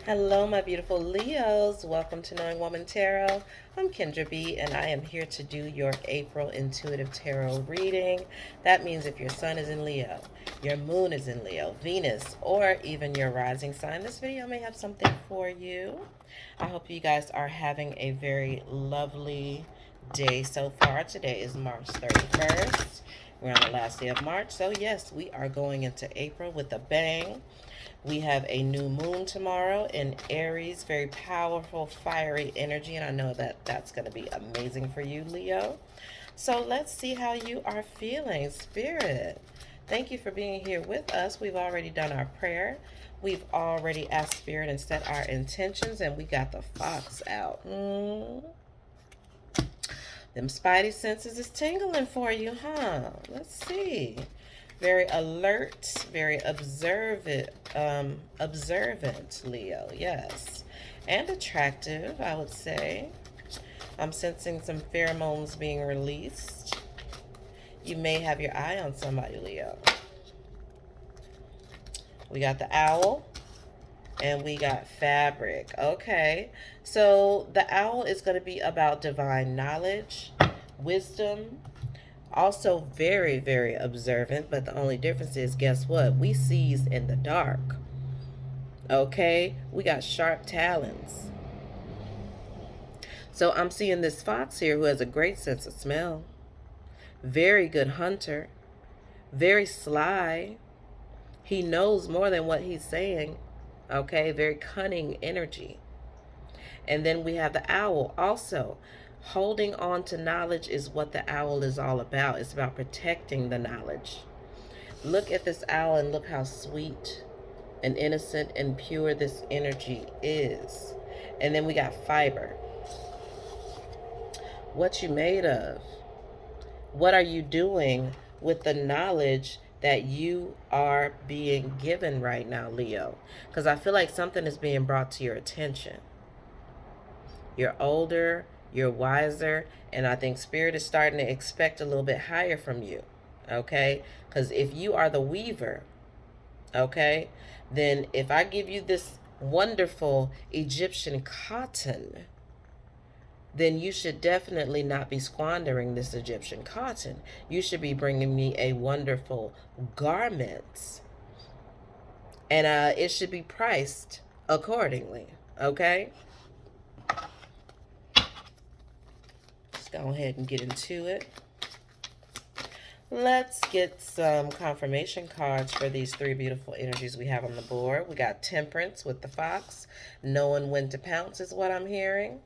Hello, my beautiful Leos. Welcome to Knowing Woman Tarot. I'm Kendra B, and I am here to do your April Intuitive Tarot reading. That means if your sun is in Leo, your moon is in Leo, Venus, or even your rising sign, this video may have something for you. I hope you guys are having a very lovely day so far. Today is March 31st. We're on the last day of March. So, yes, we are going into April with a bang. We have a new moon tomorrow in Aries, very powerful, fiery energy, and I know that that's going to be amazing for you, Leo. So let's see how you are feeling, Spirit. Thank you for being here with us. We've already done our prayer. We've already asked Spirit and set our intentions, and we got the fox out. Them spidey senses is tingling for you, huh? Let's see. Very alert, very observant, Leo, yes. And attractive, I would say. I'm sensing some pheromones being released. You may have your eye on somebody, Leo. We got the owl and we got fabric. Okay, so the owl is going to be about divine knowledge, wisdom, also very, very observant, but the only difference is, guess what? We sees in the dark. Okay? We got sharp talons. So I'm seeing this fox here who has a great sense of smell. Very good hunter. Very sly. He knows more than what he's saying. Okay? Very cunning energy. And then we have the owl also. Holding on to knowledge is what the owl is all about. It's about protecting the knowledge. Look at this owl and look how sweet and innocent and pure this energy is. And then we got fiber. What you made of? What are you doing with the knowledge that you are being given right now, Leo? Because I feel like something is being brought to your attention. You're older, you're wiser, and I think Spirit is starting to expect a little bit higher from you, okay? Because if you are the weaver, okay, then if I give you this wonderful Egyptian cotton, then you should definitely not be squandering this Egyptian cotton. You should be bringing me a wonderful garment, and it should be priced accordingly, okay? Go ahead and get into it. Let's get some confirmation cards for these three beautiful energies we have on the board. We got Temperance with the fox. Knowing when to pounce is what I'm hearing.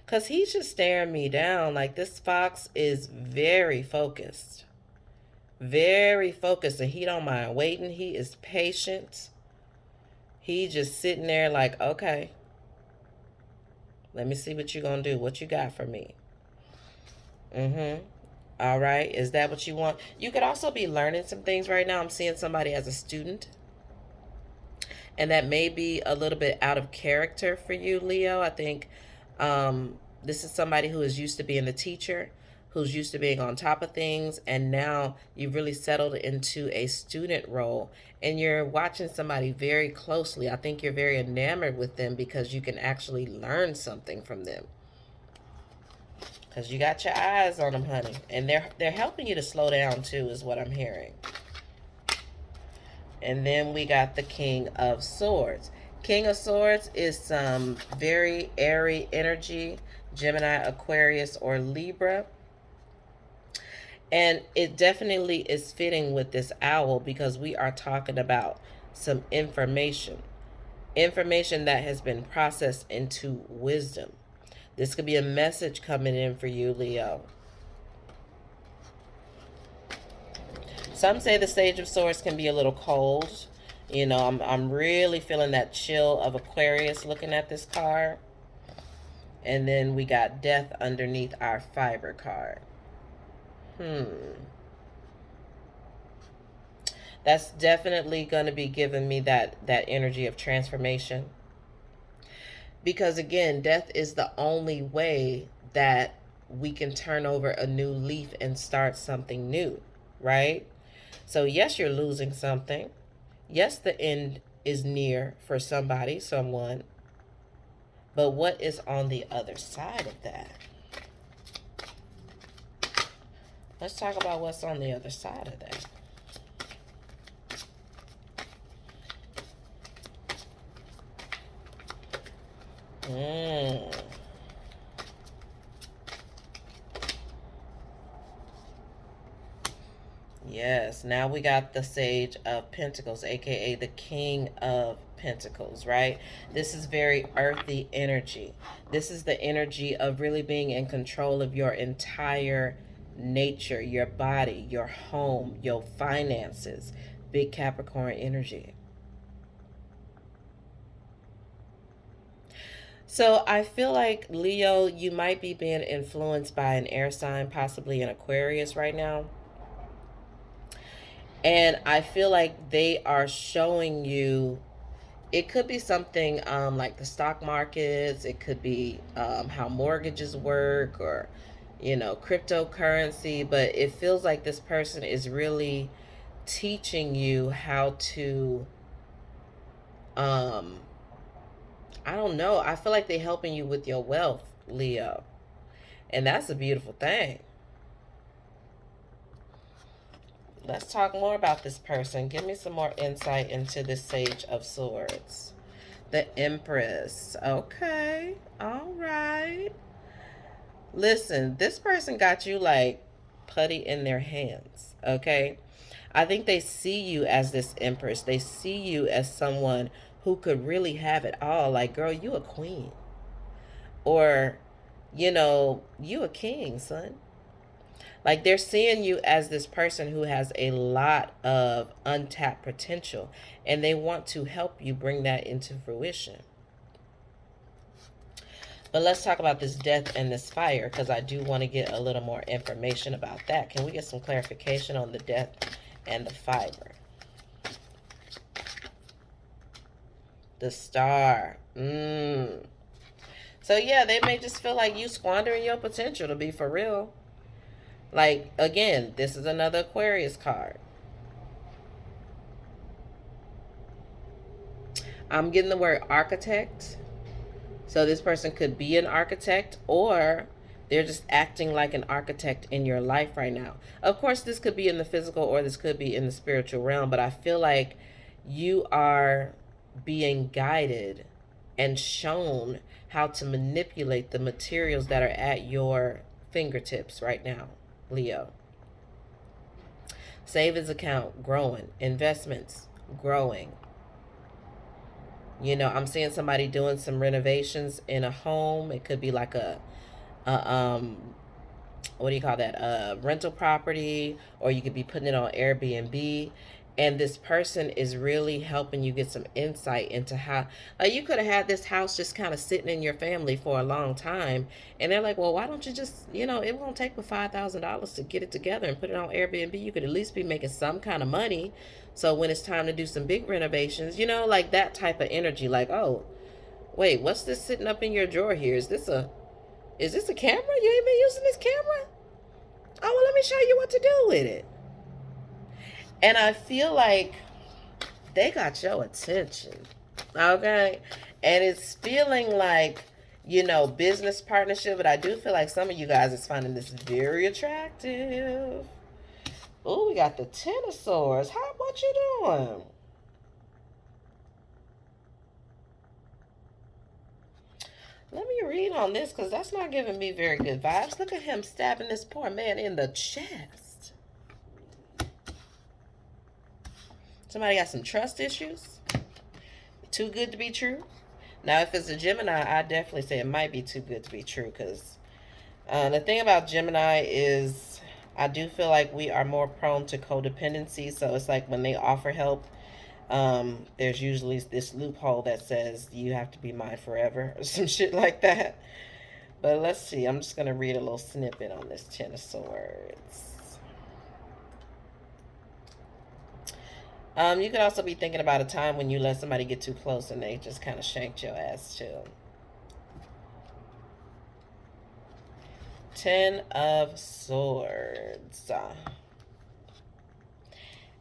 Because he's just staring me down. Like, this fox is very focused. Very focused, and he don't mind waiting. He is patient. He just sitting there like, okay, let me see what you're going to do. What you got for me? All right. Is that what you want? You could also be learning some things right now. I'm seeing somebody as a student. And that may be a little bit out of character for you, Leo. I think this is somebody who is used to being the teacher, who's used to being on top of things, and now you've really settled into a student role, and you're watching somebody very closely. I think you're very enamored with them because you can actually learn something from them. Because you got your eyes on them, honey. And they're helping you to slow down, too, is what I'm hearing. And then we got the King of Swords. King of Swords is some very airy energy, Gemini, Aquarius, or Libra. And it definitely is fitting with this owl because we are talking about some information. Information that has been processed into wisdom. This could be a message coming in for you, Leo. Some say the Sage of Swords can be a little cold. You know, I'm really feeling that chill of Aquarius looking at this card. And then we got Death underneath our Fiber card. That's definitely going to be giving me that energy of transformation. Because again, death is the only way that we can turn over a new leaf and start something new, right? So, yes, you're losing something. Yes, the end is near for somebody, someone. But what is on the other side of that? Let's talk about what's on the other side of that. Mm. Yes, now we got the Sage of Pentacles, aka the King of Pentacles, right? This is very earthy energy. This is the energy of really being in control of your entire nature, your body, your home, your finances. Big Capricorn energy. So I feel like, Leo, you might be being influenced by an air sign, possibly an Aquarius right now. And I feel like they are showing you, it could be something like the stock markets, it could be how mortgages work, or, cryptocurrency. But it feels like this person is really teaching you how to, um, I don't know. I feel like they're helping you with your wealth, Leo. And that's a beautiful thing. Let's talk more about this person. Give me some more insight into this Sage of Swords. The Empress. Okay. All right. Listen, this person got you like putty in their hands. Okay. I think they see you as this Empress. They see you as someone who could really have it all. Like, girl, you a queen. Or, you a king, son. Like, they're seeing you as this person who has a lot of untapped potential, and they want to help you bring that into fruition. But let's talk about this death and this fire, because I do want to get a little more information about that. Can we get some clarification on the death and the fire? The Star. So yeah, they may just feel like you squandering your potential, to be for real. Like, again, this is another Aquarius card. I'm getting the word architect. So this person could be an architect, or they're just acting like an architect in your life right now. Of course, this could be in the physical or this could be in the spiritual realm, but I feel like you are being guided and shown how to manipulate the materials that are at your fingertips right now, Leo. Savings account growing, investments growing. I'm seeing somebody doing some renovations in a home. It could be like a what do you call that? A rental property, or you could be putting it on Airbnb. And this person is really helping you get some insight into how you could have had this house just kind of sitting in your family for a long time. And they're like, well, why don't you just, it won't take but $5,000 to get it together and put it on Airbnb. You could at least be making some kind of money. So when it's time to do some big renovations, like that type of energy, like, oh, wait, what's this sitting up in your drawer here? Is this a camera? You ain't been using this camera? Oh, well, let me show you what to do with it. And I feel like they got your attention. Okay? And it's feeling like, business partnership, but I do feel like some of you guys is finding this very attractive. Oh, we got the Ten of Swords. What you doing? Let me read on this, because that's not giving me very good vibes. Look at him stabbing this poor man in the chest. Somebody got some trust issues. Too good to be true. Now, if it's a Gemini, I definitely say it might be too good to be true, because the thing about Gemini is I do feel like we are more prone to codependency. So it's like when they offer help, there's usually this loophole that says you have to be mine forever or some shit like that. But let's see. I'm just going to read a little snippet on this Ten of Swords. You could also be thinking about a time when you let somebody get too close and they just kind of shanked your ass too. Ten of Swords.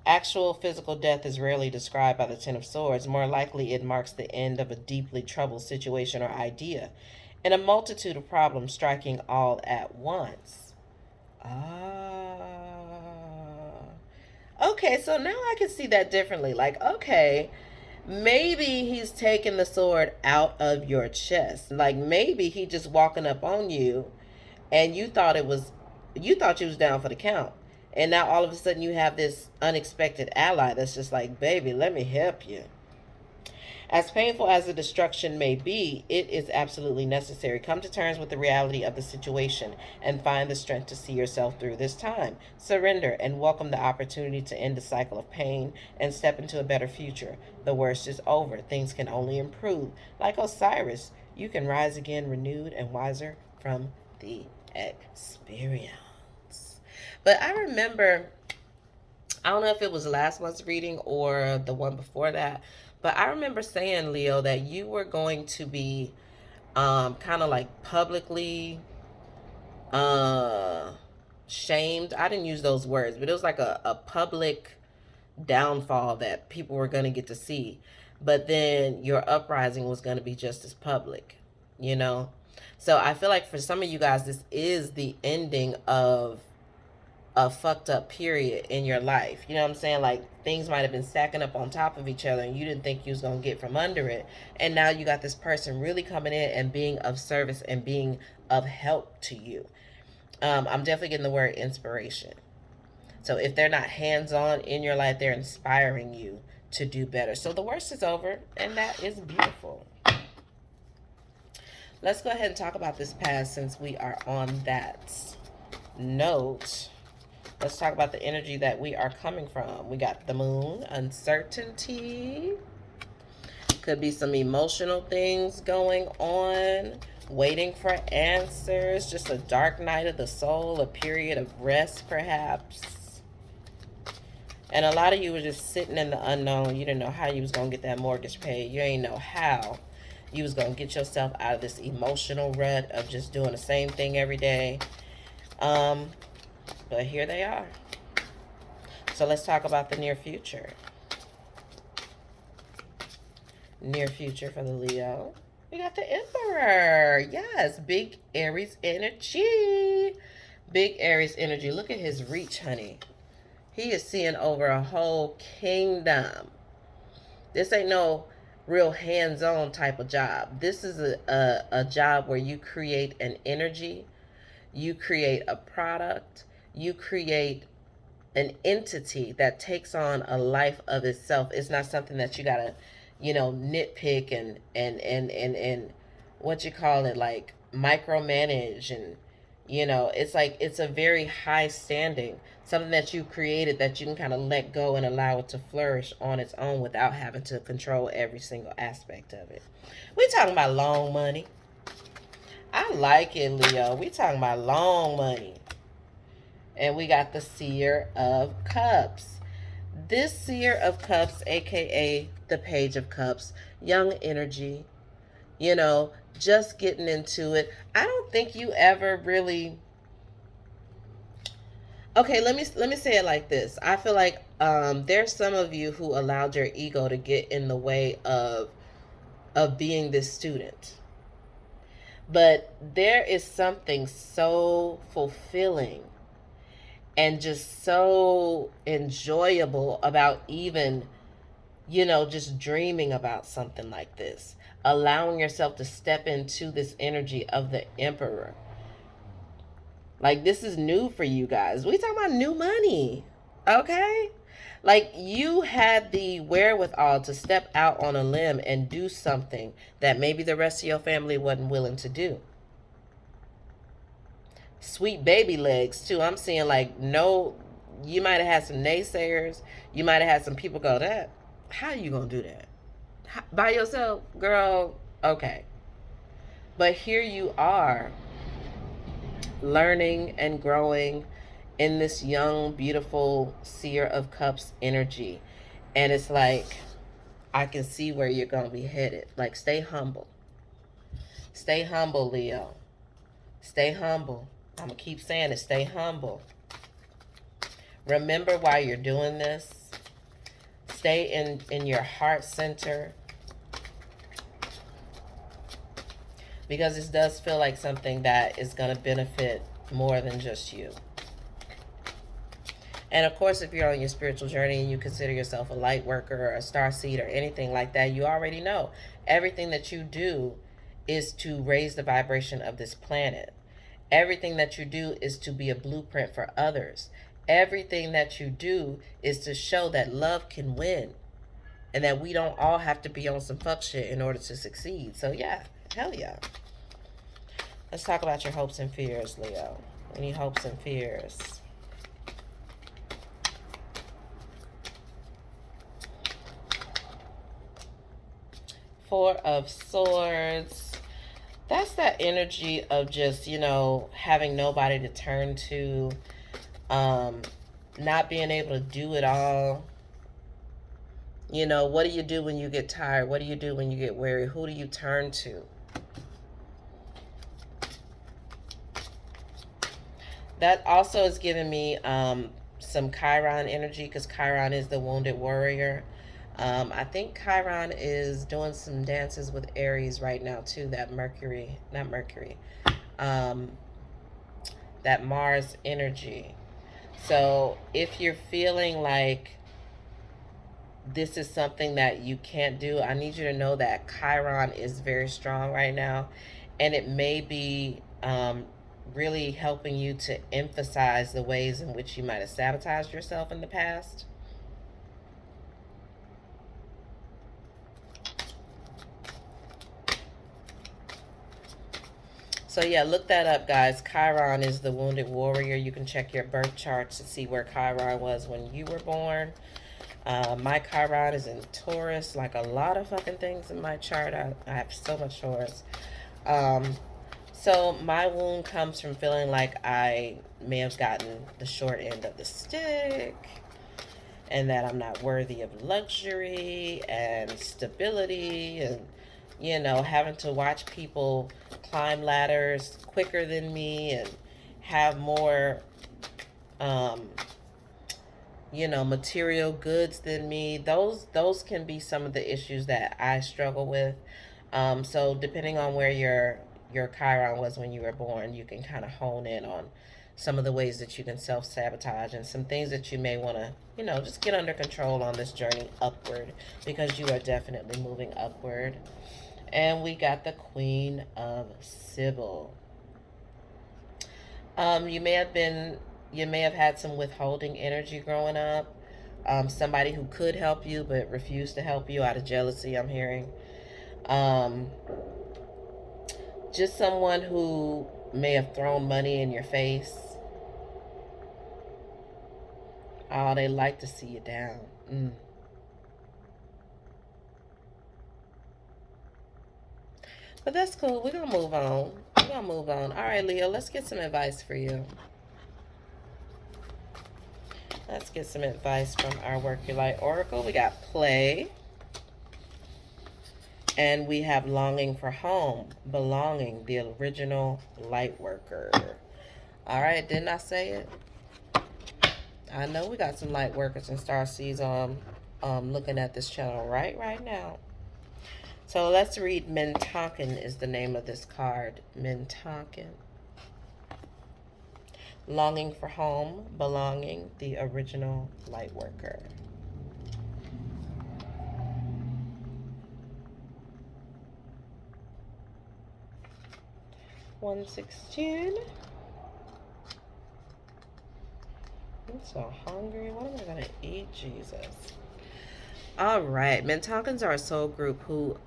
Actual physical death is rarely described by the Ten of Swords. More likely, it marks the end of a deeply troubled situation or idea, and a multitude of problems striking all at once. Ah. Okay, so now I can see that differently. Like, okay, maybe he's taking the sword out of your chest. Like, maybe he just walking up on you and you thought you was down for the count. And now all of a sudden you have this unexpected ally that's just like, baby, let me help you. As painful as the destruction may be, it is absolutely necessary. Come to terms with the reality of the situation and find the strength to see yourself through this time. Surrender and welcome the opportunity to end the cycle of pain and step into a better future. The worst is over. Things can only improve. Like Osiris, you can rise again renewed and wiser from the experience. But I remember, I don't know if it was last month's reading or the one before that, but I remember saying, Leo, that you were going to be kind of like publicly uh, shamed. I didn't use those words, but it was like a public downfall that people were going to get to see. But then your uprising was going to be just as public, you know? So I feel like for some of you guys, this is the ending of a fucked up period in your life. You know what I'm saying? Like things might have been stacking up on top of each other and you didn't think you was going to get from under it. And now you got this person really coming in and being of service and being of help to you. I'm definitely getting the word inspiration. So if they're not hands-on in your life, they're inspiring you to do better. So the worst is over, and that is beautiful. Let's go ahead and talk about this past since we are on that note. Let's talk about the energy that we are coming from. We got the moon, uncertainty. Could be some emotional things going on, waiting for answers, just a dark night of the soul, a period of rest perhaps. And a lot of you were just sitting in the unknown. You didn't know how you was going to get that mortgage paid. You ain't know how you was going to get yourself out of this emotional rut of just doing the same thing every day. But here they are. So let's talk about the near future. Near future for the Leo. We got the Emperor. Yes, big Aries energy. Big Aries energy. Look at his reach, honey. He is seeing over a whole kingdom. This ain't no real hands-on type of job. This is a job where you create an energy, you create a product, you create an entity that takes on a life of itself. It's not something that you gotta, nitpick and what you call it, like micromanage, and it's like it's a very high standing, something that you created that you can kind of let go and allow it to flourish on its own without having to control every single aspect of it. We talking about long money. I like it, Leo. We talking about long money. And we got the Seer of Cups. This Seer of Cups, aka the Page of Cups, young energy, just getting into it. I don't think you ever really. Okay, let me say it like this. I feel like there's some of you who allowed your ego to get in the way of being this student. But there is something so fulfilling and just so enjoyable about even, just dreaming about something like this. Allowing yourself to step into this energy of the Emperor. Like, this is new for you guys. We talking about new money, okay? Like, you had the wherewithal to step out on a limb and do something that maybe the rest of your family wasn't willing to do. Sweet baby legs too. I'm seeing like, no, you might have had some naysayers. You might have had some people go, that, how you gonna do that? By yourself? Girl, okay. But here you are, learning and growing in this young, beautiful Seer of Cups energy. And it's like, I can see where you're gonna be headed. Like, stay humble. Stay humble, Leo. Stay humble. I'm going to keep saying it. Stay humble. Remember why you're doing this. Stay in your heart center, because this does feel like something that is going to benefit more than just you. And of course, if you're on your spiritual journey and you consider yourself a light worker or a star seed or anything like that, you already know everything that you do is to raise the vibration of this planet. Everything that you do is to be a blueprint for others. Everything that you do is to show that love can win and that we don't all have to be on some fuck shit in order to succeed. So yeah, hell yeah. Let's talk about your hopes and fears, Leo. Any hopes and fears? Four of Swords. That's that energy of just, having nobody to turn to, not being able to do it all. What do you do when you get tired? What do you do when you get weary? Who do you turn to? That also is giving me some Chiron energy, because Chiron is the wounded warrior. I think Chiron is doing some dances with Aries right now too. That Mars energy. So if you're feeling like this is something that you can't do, I need you to know that Chiron is very strong right now, and it may be really helping you to emphasize the ways in which you might have sabotaged yourself in the past. So yeah, look that up, guys. Chiron is the wounded warrior. You can check your birth charts to see where Chiron was when you were born. My Chiron is in Taurus, like a lot of fucking things in my chart. I have so much Taurus. So my wound comes from feeling like I may have gotten the short end of the stick, and that I'm not worthy of luxury and stability, and having to watch people climb ladders quicker than me and have more material goods than me. Those can be some of the issues that I struggle with. So depending on where your Chiron was when you were born, you can kind of hone in on some of the ways that you can self-sabotage and some things that you may want to, just get under control on this journey upward, because you are definitely moving upward. And we got the Queen of Sibyl. You may have had some withholding energy growing up. Somebody who could help you but refused to help you out of jealousy, I'm hearing. Just someone who may have thrown money in your face. Oh, they like to see you down. But that's cool. We're going to move on. All right, Leo, let's get some advice for you. Let's get some advice from our Work Your Light Oracle. We got play. And we have longing for home, belonging, the original light worker. All right, didn't I say it? I know we got some light workers and star seeds looking at this channel right now. So let's read Mintonkin is the name of this card. Mintonkin. Longing for home, belonging, the original light worker. $116. I'm so hungry. What am I going to eat, Jesus? All right. Mintonkins are a soul group who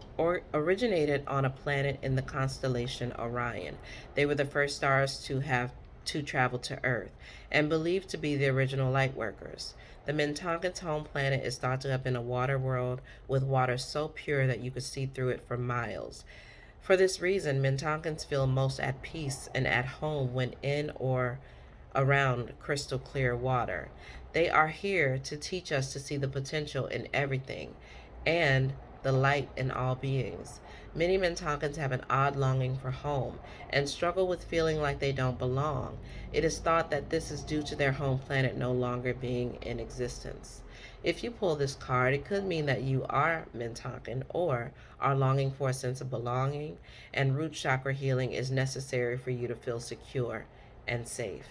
originated on a planet in the constellation Orion. They were the first stars to travel to Earth and believed to be the original light workers. The Mintonkins' home planet is thought to have been a water world with water so pure that you could see through it for miles. For this reason, Mintonkins feel most at peace and at home when in or around crystal clear water. They are here to teach us to see the potential in everything and the light in all beings. Many Mintakans have an odd longing for home and struggle with feeling like they don't belong. It is thought that this is due to their home planet no longer being in existence. If you pull this card, it could mean that you are Mintakan or are longing for a sense of belonging, and root chakra healing is necessary for you to feel secure and safe.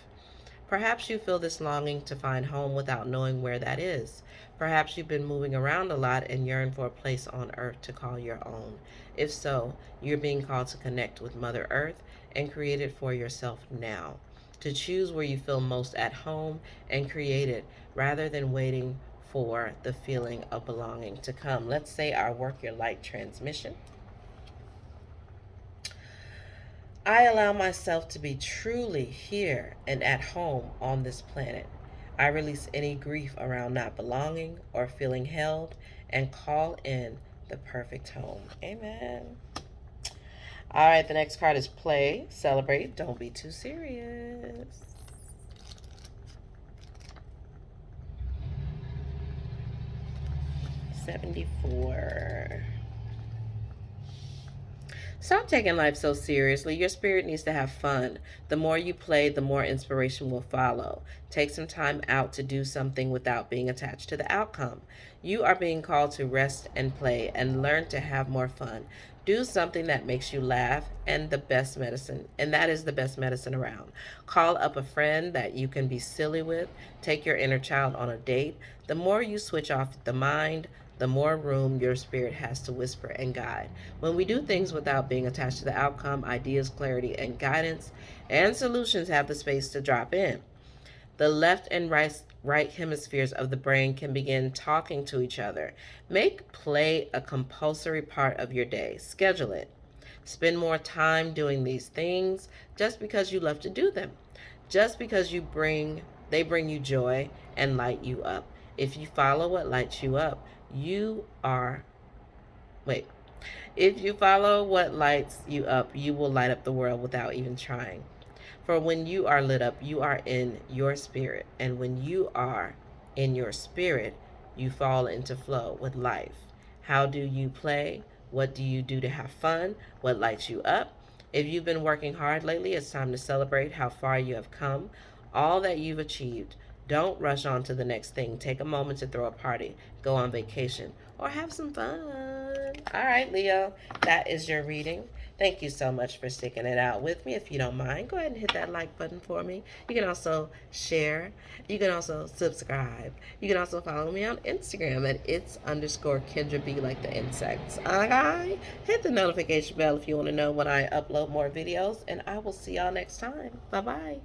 Perhaps you feel this longing to find home without knowing where that is. Perhaps you've been moving around a lot and yearn for a place on earth to call your own. If so, you're being called to connect with Mother Earth and create it for yourself now. To choose where you feel most at home and create it rather than waiting for the feeling of belonging to come. Let's say our Work Your Light transmission. I allow myself to be truly here and at home on this planet. I release any grief around not belonging or feeling held and call in the perfect home. Amen. All right, the next card is play, celebrate, don't be too serious. $74. Stop taking life so seriously. Your spirit needs to have fun. The more you play, the more inspiration will follow. Take some time out to do something without being attached to the outcome. You are being called to rest and play and learn to have more fun. Do something that makes you laugh and the best medicine, and that is the best medicine around. Call up a friend that you can be silly with. Take your inner child on a date. The more you switch off the mind, the more room your spirit has to whisper and guide. When we do things without being attached to the outcome, ideas, clarity, and guidance and solutions have the space to drop in. The left and right hemispheres of the brain can begin talking to each other. Make play a compulsory part of your day. Schedule it. Spend more time doing these things just because you love to do them. Just because they bring you joy and light you up. If you follow what lights you up, if you follow what lights you up, you will light up the world without even trying. For when you are lit up, you are in your spirit. And when you are in your spirit, you fall into flow with life. How do you play? What do you do to have fun? What lights you up? If you've been working hard lately, it's time to celebrate how far you have come, all that you've achieved. Don't rush on to the next thing. Take a moment to throw a party, go on vacation, or have some fun. All right, Leo, that is your reading. Thank you so much for sticking it out with me. If you don't mind, go ahead and hit that like button for me. You can also share. You can also subscribe. You can also follow me on Instagram at its_KendraB like the insects. Okay? Hit the notification bell if you want to know when I upload more videos. And I will see y'all next time. Bye-bye.